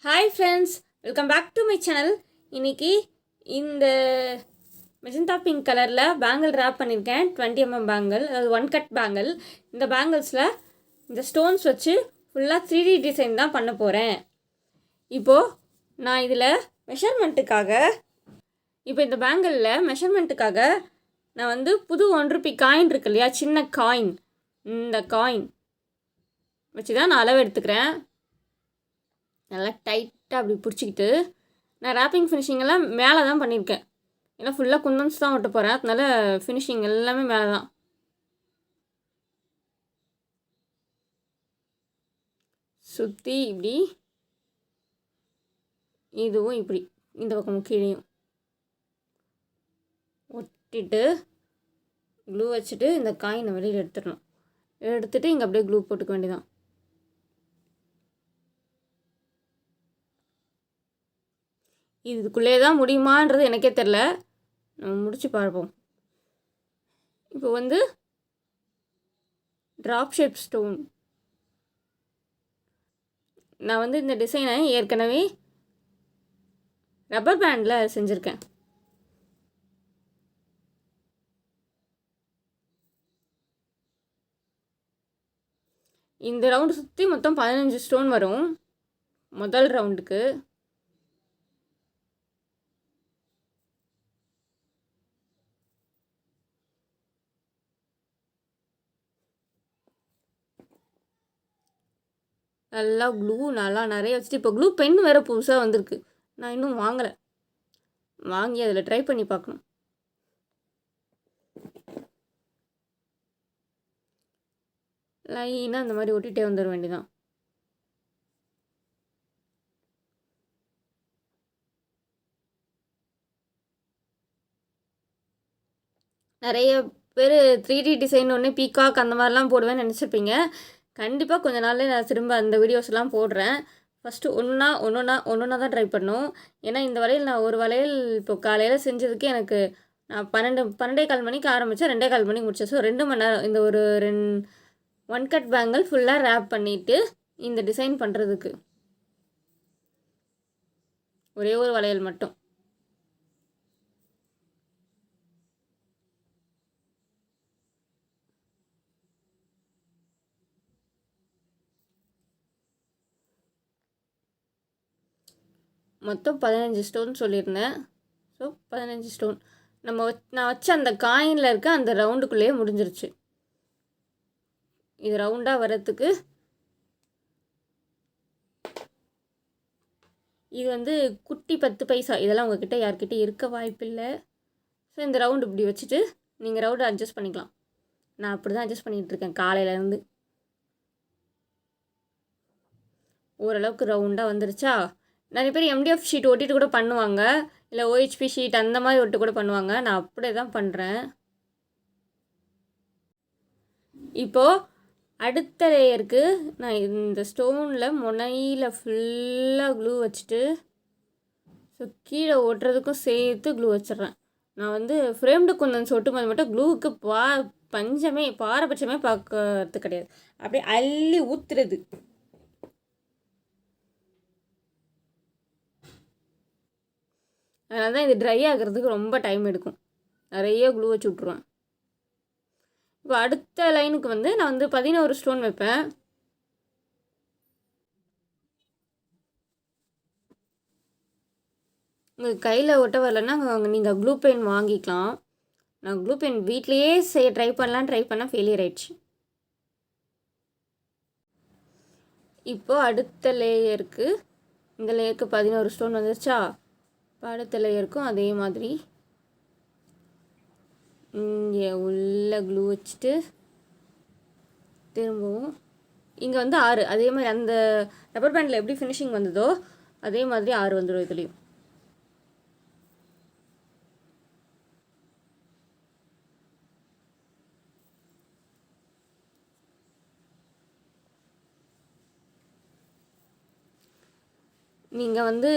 Hi friends, welcome back to my channel. இன்றைக்கி இந்த magenta pink கலரில் பேங்கிள் ரேப் பண்ணியிருக்கேன். 20mm பேங்கிள், அதாவது 1 கட் பேங்கிள். இந்த பேங்கிள்ஸில் இந்த ஸ்டோன்ஸ் வச்சு ஃபுல்லாக 3D டிசைன் தான் பண்ண போகிறேன். இப்போது நான் இதில் மெஷர்மெண்ட்டுக்காக இந்த பேங்கிளில் மெஷர்மெண்ட்டுக்காக நான் வந்து புது 1 ரூபி காயின் இருக்கு இல்லையா, சின்ன காயின், இந்த காயின் வச்சு தான் நான் அளவு எடுத்துக்கிறேன். நல்லா டைட்டாக அப்படி பிடிச்சிக்கிட்டு நான் ரேப்பிங் ஃபினிஷிங்கெல்லாம் மேலே தான் பண்ணியிருக்கேன். ஏன்னா ஃபுல்லாக குந்தன்ஸ் தான் ஒட்ட போகிறேன், அதனால ஃபினிஷிங் எல்லாமே மேலே தான். சுற்றி இப்படி, இதுவும் இப்படி இந்த பக்கம் கீழேயும் ஒட்டிட்டு க்ளூ வச்சுட்டு இந்த காயினை வெளியில் எடுத்துடணும். எடுத்துகிட்டு இங்கே அப்படியே க்ளூ போட்டுக்க வேண்டியதான். இதுக்குள்ளே தான் முடியுமான்றது எனக்கே தெரில, நம்ம முடிச்சு பார்ப்போம். இப்போ வந்து ட்ராப் ஷேப் ஸ்டோன், நான் வந்து இந்த டிசைனை ஏற்கனவே ரப்பர் பேண்டில் செஞ்சுருக்கேன். இந்த ரவுண்டு சுற்றி மொத்தம் 15 ஸ்டோன் வரும் முதல் ரவுண்டுக்கு. நல்லா க்ளூ நல்லா நிறைய வச்சுட்டு, இப்போ க்ளூ பென் வேறு புதுசாக வந்திருக்கு, நான் இன்னும் வாங்கலை. வாங்கி அதில் ட்ரை பண்ணி பார்க்கணும். லைனாக அந்த மாதிரி ஒட்டிகிட்டே வந்துட வேண்டியதான். நிறைய பேர் 3D டிசைன் ஒன்று பீகாக் அந்த மாதிரிலாம் போடுவேன்னு நினச்சிருப்பீங்க. கண்டிப்பாக கொஞ்ச நாள்லேயே நான் திரும்ப அந்த வீடியோஸ்லாம் போடுறேன். ஃபஸ்ட்டு ஒன்றா தான் ட்ரை பண்ணணும். ஏன்னா இந்த வளையல் நான் ஒரு வளையல் இப்போ காலையில் செஞ்சதுக்கு எனக்கு நான் 12 மணிக்கு ஆரம்பித்தேன், 2:15 மணிக்கு முடித்தேன். ஸோ 2 மணி நேரம் இந்த ஒரு 1 கட் பேங்கிள் ஃபுல்லாக ரேப் பண்ணிவிட்டு இந்த டிசைன் பண்ணுறதுக்கு ஒரே ஒரு வளையல் மட்டும். மொத்தம் 15 ஸ்டோன் சொல்லியிருந்தேன். ஸோ 15 ஸ்டோன் நான் வச்ச அந்த காயினில் இருக்க அந்த ரவுண்டுக்குள்ளேயே முடிஞ்சிருச்சு. இது ரவுண்டாக வரத்துக்கு இது வந்து குட்டி 10 பைசா, இதெல்லாம் உங்ககிட்ட யார்கிட்ட இருக்க வாய்ப்பில்லை. ஸோ இந்த ரவுண்டு இப்படி வச்சுட்டு நீங்கள் ரவுண்டு அட்ஜஸ்ட் பண்ணிக்கலாம். நான் அப்படி தான் அட்ஜஸ்ட் பண்ணிகிட்ருக்கேன் காலையிலேருந்து. ஓரளவுக்கு ரவுண்டாக வந்துருச்சா? நிறைய பேர் எம்டிஎஃப் ஷீட் ஒட்டிட்டு கூட பண்ணுவாங்க, இல்லை ஓஹெச்பி ஷீட் அந்த மாதிரி ஒட்டு கூட பண்ணுவாங்க. நான் அப்படியே தான் பண்ணுறேன். இப்போது அடுத்த லேயருக்கு நான் இந்த ஸ்டோனில் முனையில் ஃபுல்லாக க்ளூ வச்சுட்டு, ஸோ கீழே ஒட்டுறதுக்கும் சேர்த்து க்ளூ வச்சிட்றேன். நான் வந்து ஃப்ரேம்டு குந்தன்ஸ் ஒட்டும்போது மட்டும் க்ளூவுக்கு பாரபட்சமே பார்க்கறது கிடையாது, அப்படியே அள்ளி ஊற்றுறது. அதனால தான் இது ட்ரை ஆகிறதுக்கு ரொம்ப டைம் எடுக்கும். நிறைய க்ளூ வச்சு விட்ருவேன். இப்போ அடுத்த லைனுக்கு வந்து நான் வந்து 11 ஸ்டோன் வைப்பேன். உங்கள் கையில் ஒட்ட வரலன்னா நீங்கள் க்ளூ பென் வாங்கிக்கலாம். நான் க்ளூ பென் வீட்லேயே ட்ரை பண்ணால் ஃபெயிலியர் ஆயிடுச்சு. இப்போது அடுத்த லேயருக்கு, இந்த லேயருக்கு 11 ஸ்டோன் வந்துருச்சா? அடுத்த லேயருக்கும் அதே மாதிரி இங்கே உள்ள க்ளூ வச்சுட்டு திரும்பவும் இங்கே வந்து 6, அதே மாதிரி அந்த ரப்பர் பேண்டில் எப்படி ஃபினிஷிங் வந்ததோ அதே மாதிரி 6 வந்துடும் இதுலேயும். நீங்கள் வந்து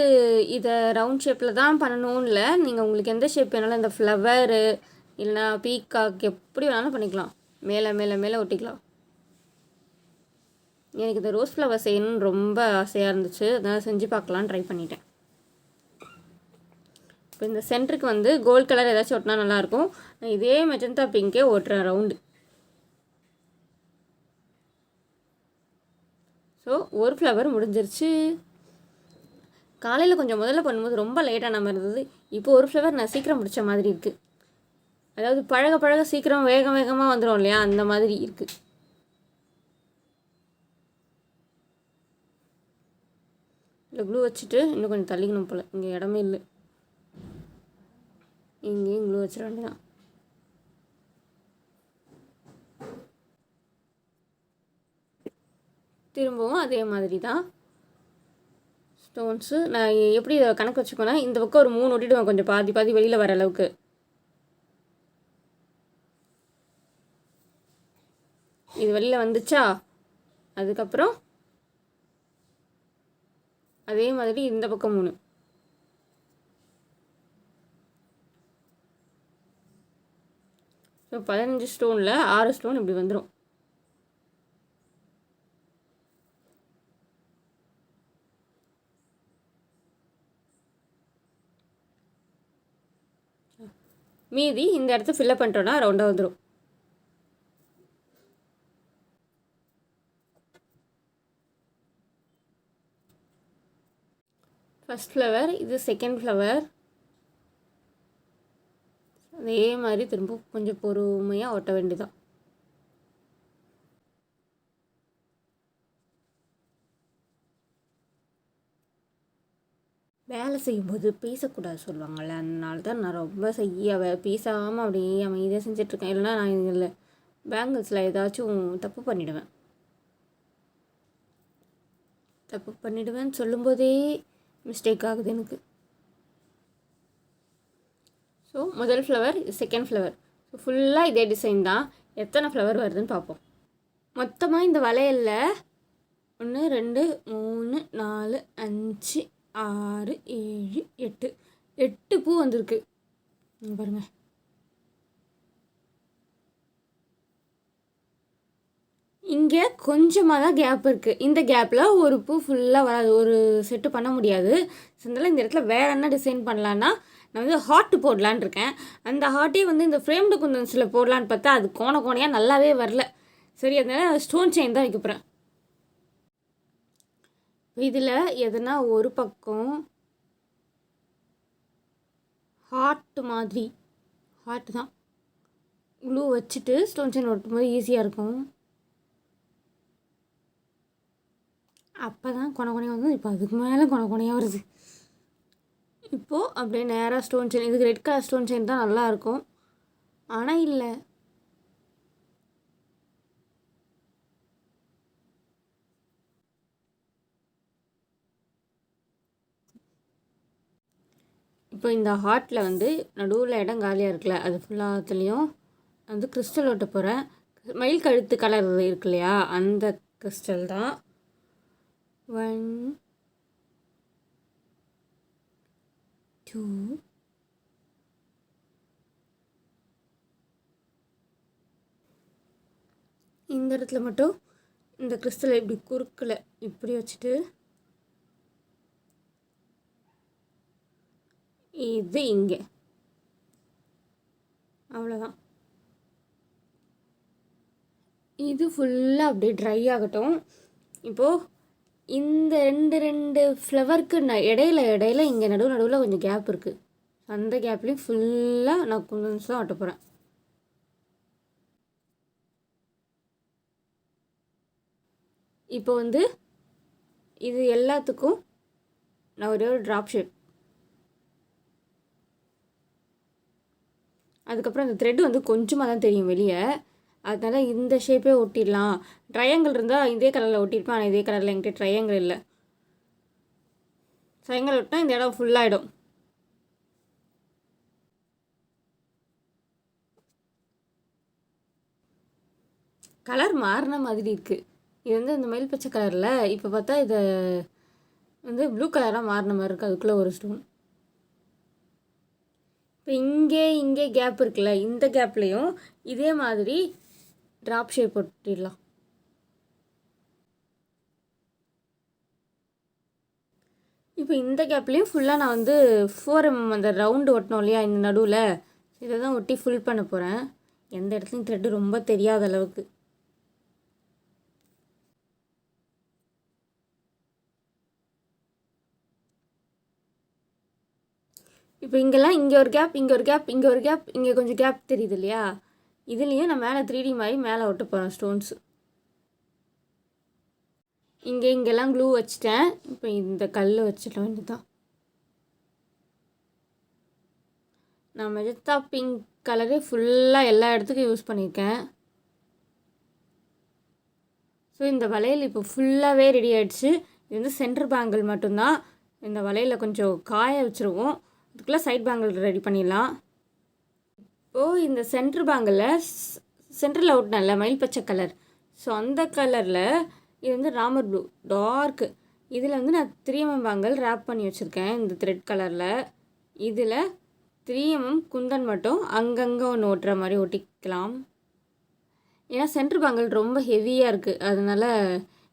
இதை ரவுண்ட் ஷேப்பில் தான் பண்ணணும்னு இல்லை, நீங்கள் உங்களுக்கு எந்த ஷேப் வேணாலும், இந்த ஃப்ளவரு இல்லைனா பீகாக் எப்படி வேணாலும் பண்ணிக்கலாம். மேலே மேலே மேலே ஒட்டிக்கலாம். எனக்கு இந்த ரோஸ் ஃப்ளவர் செய்யணும்னு ரொம்ப ஆசையாக இருந்துச்சு, அதனால் செஞ்சு பார்க்கலான்னு ட்ரை பண்ணிட்டேன். இப்போ இந்த சென்டருக்கு வந்து கோல்ட் கலர் ஏதாச்சும் ஒட்டினா நல்லாயிருக்கும். நான் இதே மெஜந்தா பிங்கே ஓட்டுறேன் ரவுண்டு. ஸோ ஒரு ஃப்ளவர் முடிஞ்சிருச்சு. காலையில் கொஞ்சம் முதல்ல பண்ணும்போது ரொம்ப லேட்டான மாதிரி இருந்தது. இப்போ ஒரு ஃப்ளவர் நான் சீக்கிரம் முடித்த மாதிரி இருக்குது. அதாவது பழக பழக சீக்கிரம் வேகமாக வந்துடும் இல்லையா, அந்த மாதிரி இருக்குது. இல்லை க்ளூ வச்சுட்டு இன்னும் கொஞ்சம் தள்ளிக்கணும் போல், இங்கே இடமே இல்லை. இங்கேயும் க்ளூ வச்சிட வேண்டியதான். திரும்பவும் அதே மாதிரி தான் ஸ்டோன்ஸு. நான் எப்படி இதை கணக்கு வச்சுக்கோன்னா, இந்த பக்கம் ஒரு 3 ஒட்டிடுவேன், கொஞ்சம் பாதி பாதி வெளியில் வர அளவுக்கு. இது வெளியில் வந்துச்சா, அதுக்கப்புறம் அதே மாதிரி இந்த பக்கம் 3. ஸோ 15 ஸ்டோனில் 6 ஸ்டோன் இப்படி வந்துடும். மீதி இந்த இடத்த ஃபில்லப் பண்ணிட்டோன்னா ரவுண்டாக வந்துடும். ஃபஸ்ட் ஃப்ளவர், இது செகண்ட் ஃப்ளவர். அதே மாதிரி திரும்ப கொஞ்சம் பொறுமையாக ஒட்ட வேண்டியதான். வேலை செய்யும்போது பேசக்கூடாது சொல்லுவாங்கள்ல, அதனால தான் நான் ரொம்ப பேசாமல் அப்படியே அமைதியாக செஞ்சிட்ருக்கேன். இல்லைனா நான் இதில் பேங்கிள்ஸில் ஏதாச்சும் தப்பு பண்ணிவிடுவேன்னு சொல்லும்போதே மிஸ்டேக் ஆகுது எனக்கு. ஸோ முதல் ஃப்ளவர், செகண்ட் ஃப்ளவர். ஸோ ஃபுல்லாக இதே டிசைன் தான். எத்தனை ஃப்ளவர் வருதுன்னு பார்ப்போம். மொத்தமாக இந்த வளையலில் 1 2 3 4 5 6 7 8 பூ வந்திருக்கு பாருங்கள். இங்கே கொஞ்சமாக தான் கேப் இருக்குது. இந்த கேப்பில் ஒரு பூ ஃபுல்லாக வராது, ஒரு செட்டு பண்ண முடியாது. அதனால் இந்த இடத்துல வேறு என்ன டிசைன் பண்ணலான்னா, நான் வந்து ஹார்ட்டு போடலான் இருக்கேன். அந்த ஹார்ட்டே வந்து இந்த ஃப்ரேம்டு குந்தன்ஸில் போடலான்னு பார்த்தா அது கோணையாக நல்லாவே வரல. சரி, அதனால் ஸ்டோன் செயின் தான் வைக்க போகிறேன். இதில் எதனா ஒரு பக்கம் ஹார்ட்டு மாதிரி, ஹார்ட்டு தான் க்ளூ வச்சுட்டு ஸ்டோன் செயின் ஒட்டும்போது ஈஸியாக இருக்கும். அப்போ தான் கொனையாக வந்து, இப்போ அதுக்கு மேலே கொனையாக வருது. இப்போது அப்படியே நேராக ஸ்டோன் செயின், இதுக்கு ரெட் கலர் ஸ்டோன் செயின் தான் நல்லாயிருக்கும். ஆனால் இல்லை, இப்போ இந்த ஹார்ட்டில் வந்து நடுவில் இடம் காலியாக இருக்குல்ல, அது ஃபுல்லாத்துலேயும் வந்து கிறிஸ்டல் ஒட்ட போகிறேன். மயில் கழுத்து கலர் இருக்கு இல்லையா, அந்த கிறிஸ்டல் தான். 1 2 இந்த இடத்துல மட்டும் இந்த கிறிஸ்டலை இப்படி குறுக்கில் இப்படி வச்சுட்டு, இது இங்கே அவ்வளோதான். இது ஃபுல்லாக அப்படியே ட்ரை ஆகட்டும். இப்போது இந்த 2 ஃப்ளவருக்கு இடையில இங்கே நடுவில் கொஞ்சம் கேப் இருக்குது. அந்த கேப்லேயும் ஃபுல்லாக நான் குந்தன்ஸ் தான் ஒட்ட போகிறேன். இப்போ வந்து இது எல்லாத்துக்கும் நான் ஒரே ஒரு ட்ராப் ஷேப், அதுக்கப்புறம் அந்த த்ரெட்டு வந்து கொஞ்சமாக தான் தெரியும் வெளியே, அதனால் இந்த ஷேப்பே ஒட்டிடலாம். ட்ரையாங்கிள் இருந்தால் இதே கலரில் ஒட்டியிருப்பேன், ஆனால் இதே கலரில் என்கிட்ட ட்ரையாங்கிள் இல்லை. ட்ரையாங்கிள் ஒட்டினா இந்த இடம் ஃபுல்லாகிடும். கலர் மாறின மாதிரி இருக்குது. இது வந்து இந்த மயில் பச்சை கலரில், இப்போ பார்த்தா இதை வந்து ப்ளூ கலராக மாறின மாதிரி இருக்குது. அதுக்குள்ளே ஒரு ஸ்டோன். இப்போ இங்கே கேப் இருக்குல்ல, இந்த கேப்லேயும் இதே மாதிரி ட்ராப் ஷேப் ஒட்டிடலாம். இப்போ இந்த கேப்லேயும் ஃபுல்லாக நான் வந்து 4mm அந்த ரவுண்டு ஒட்டணும் இல்லையா இந்த நடுவில், இதை தான் ஒட்டி ஃபுல் பண்ண போகிறேன். எந்த இடத்துலையும் த்ரெட்டு ரொம்ப தெரியாத அளவுக்கு. இப்போ இங்கெல்லாம் இங்கே ஒரு கேப், இங்கே ஒரு கேப், இங்கே ஒரு கேப், இங்கே கொஞ்சம் கேப் தெரியுது இல்லையா, இதுலேயும் நான் மேலே 3D மாதிரி மேலே ஒட்ட போகிறேன் ஸ்டோன்ஸு. இங்கெல்லாம் க்ளூ வச்சுட்டேன். இப்போ இந்த கல் வச்சிட வேண்டியதுதான். நான் மெஜந்தா பிங்க் கலரே ஃபுல்லாக எல்லா இடத்துக்கும் யூஸ் பண்ணியிருக்கேன். ஸோ இந்த வளையல் இப்போ ஃபுல்லாகவே ரெடி ஆகிடுச்சு. இது வந்து சென்டர் பேங்கிள் மட்டும்தான். இந்த வளையலில் கொஞ்சம் காய வச்சுருவோம், அதுக்குள்ளே சைட் பேங்கிள் ரெடி பண்ணிடலாம். இப்போது இந்த சென்டர் பேங்கிளில் சென்டரில் ஒட்டினல மயில் பச்சை கலர், ஸோ அந்த கலரில் இது வந்து ராமர் ப்ளூ டார்க்கு. இதில் வந்து நான் 3mm பேங்கிள் ரேப் பண்ணி வச்சுருக்கேன் இந்த த்ரெட் கலரில். இதில் 3mm குந்தன் மட்டும் அங்கங்கே ஒன்று ஒட்டுற மாதிரி ஒட்டிக்கலாம். ஏன்னா சென்டர் பேங்கிள் ரொம்ப ஹெவியாக இருக்குது, அதனால்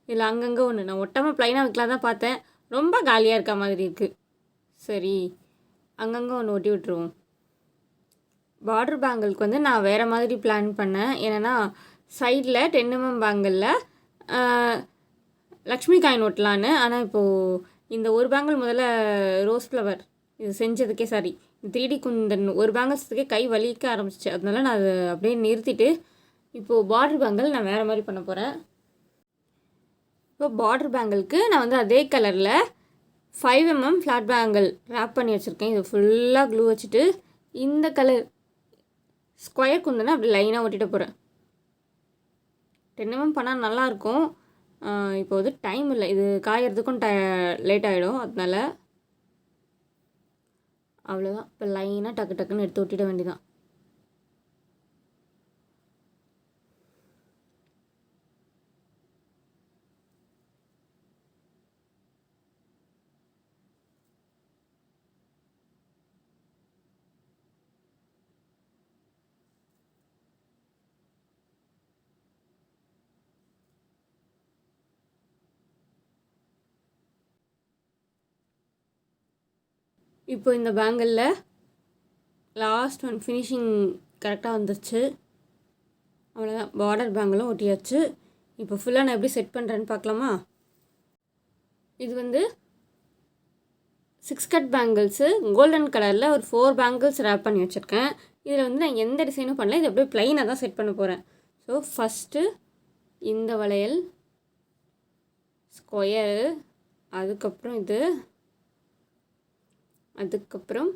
இதில் அங்கங்கே ஒன்று நான் ஒட்டாமல் ப்ளைனாக வைக்கலாம் தான் பார்த்தேன். ரொம்ப காலியாக இருக்க மாதிரி இருக்குது. சரி, அங்கங்கே ஒன்று ஒட்டி விட்டுருவோம். பார்டர் பேங்கிளுக்கு வந்து நான் வேறு மாதிரி பிளான் பண்ணேன். ஏன்னா சைடில் 10mm பேங்கிளில் லக்ஷ்மி காயின் ஒட்டலான்னு. ஆனால் இப்போது இந்த ஒரு பேங்கிள் முதல்ல ரோஸ் ஃப்ளவர் இது செஞ்சதுக்கே சாரி 3D குந்தன் ஒரு பேங்கிள்ஸுக்கே கை வலிக்க ஆரம்பிச்சிச்சு. அதனால நான் அதை அப்படியே நிறுத்திட்டு இப்போது பார்டர் பேங்கிள் நான் வேறு மாதிரி பண்ண போகிறேன். இப்போ பார்டர் பேங்கிளுக்கு நான் வந்து அதே கலரில் 5mm ஃப்ளாட் பேங்கிள் ரேப் பண்ணி வச்சுருக்கேன். இது ஃபுல்லாக க்ளூ வச்சுட்டு இந்த கலர் ஸ்கொயர் குந்தனை அப்படி லைனாக ஒட்டிட்டு போகிறேன். 10mm பண்ணால் நல்லாயிருக்கும். இப்போ வந்து டைம் இல்லை, இது காயறதுக்கும் லேட் ஆகிடும், அதனால அவ்வளோதான். இப்போ லைனாக டக்கு டக்குன்னு எடுத்து ஒட்டிட வேண்டியதான். இப்போ இந்த பேங்கிளில் லாஸ்ட் ஒன் ஃபினிஷிங் கரெக்டாக வந்துருச்சு. அவ்வளோதான், பார்டர் பேங்கிளும் ஒட்டியாச்சு. இப்போ ஃபுல்லாக நான் எப்படி செட் பண்ணுறேன்னு பார்க்கலாமா? இது வந்து 6 கட் பேங்கிள்ஸு கோல்டன் கலரில் ஒரு 4 பேங்கிள்ஸ் ரேப் பண்ணி வச்சுருக்கேன். இதில் வந்து நான் எந்த டிசைனும் பண்ணல, இது அப்படியே ப்ளைனாக தான் செட் பண்ண போகிறேன். ஸோ ஃபஸ்ட்டு இந்த வளையல் ஸ்கொயரு, அதுக்கப்புறம் இது, அதுக்கப்புறம்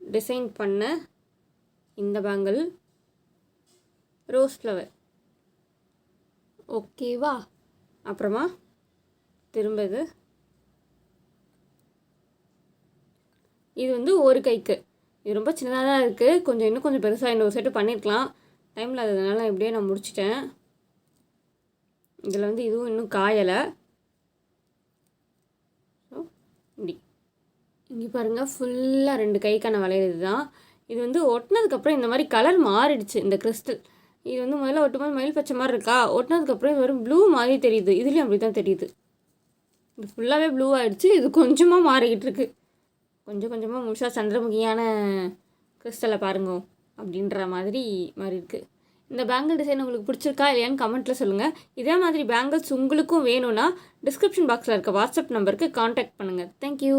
டிசைன் பண்ண இந்த பேங்கிள் ரோஸ் ஃப்ளவர். ஓகேவா? அப்புறமா திரும்ப இது வந்து ஒரு கைக்கு, இது ரொம்ப சின்னதாக தான் இருக்குது. இன்னும் கொஞ்சம் பெருசாக இன்னொரு செட்டு பண்ணியிருக்கலாம், டைமில் அதனால எப்படியே நான் முடிச்சிட்டேன். இதில் வந்து இதுவும் இன்னும் காயலை. ஸோ இப்படி இங்கே பாருங்கள், ஃபுல்லாக 2 கைக்கான வளையல் இதுதான். இது வந்து ஒட்டினதுக்கப்புறம் இந்த மாதிரி கலர் மாறிடுச்சு. இந்த கிறிஸ்டல் இது வந்து முதல்ல ஒட்டும்போது மயில் பச்சை மாதிரி இருக்கா, ஒட்டினதுக்கப்புறம் இது வெறும் ப்ளூ மாதிரி தெரியுது. இதுலேயும் அப்படி தான் தெரியுது. இது ஃபுல்லாகவே ப்ளூ ஆகிடுச்சு. இது கொஞ்சமாக மாறிக்கிட்டு இருக்குது. கொஞ்சம் கொஞ்சமாக முழுசாக சந்திரமுகியான கிறிஸ்டலை பாருங்க அப்படின்ற மாதிரி மாறி இருக்குது. இந்த பேங்கிள் டிசைன் உங்களுக்கு பிடிச்சிருக்கா இல்லையான்னு கமெண்ட்டில் சொல்லுங்கள். இதே மாதிரி பேங்கிள்ஸ் உங்களுக்கும் வேணும்னா டிஸ்கிரிப்ஷன் பாக்ஸில் இருக்க வாட்ஸ்அப் நம்பருக்கு காண்டாக்ட் பண்ணுங்கள். தேங்க்யூ.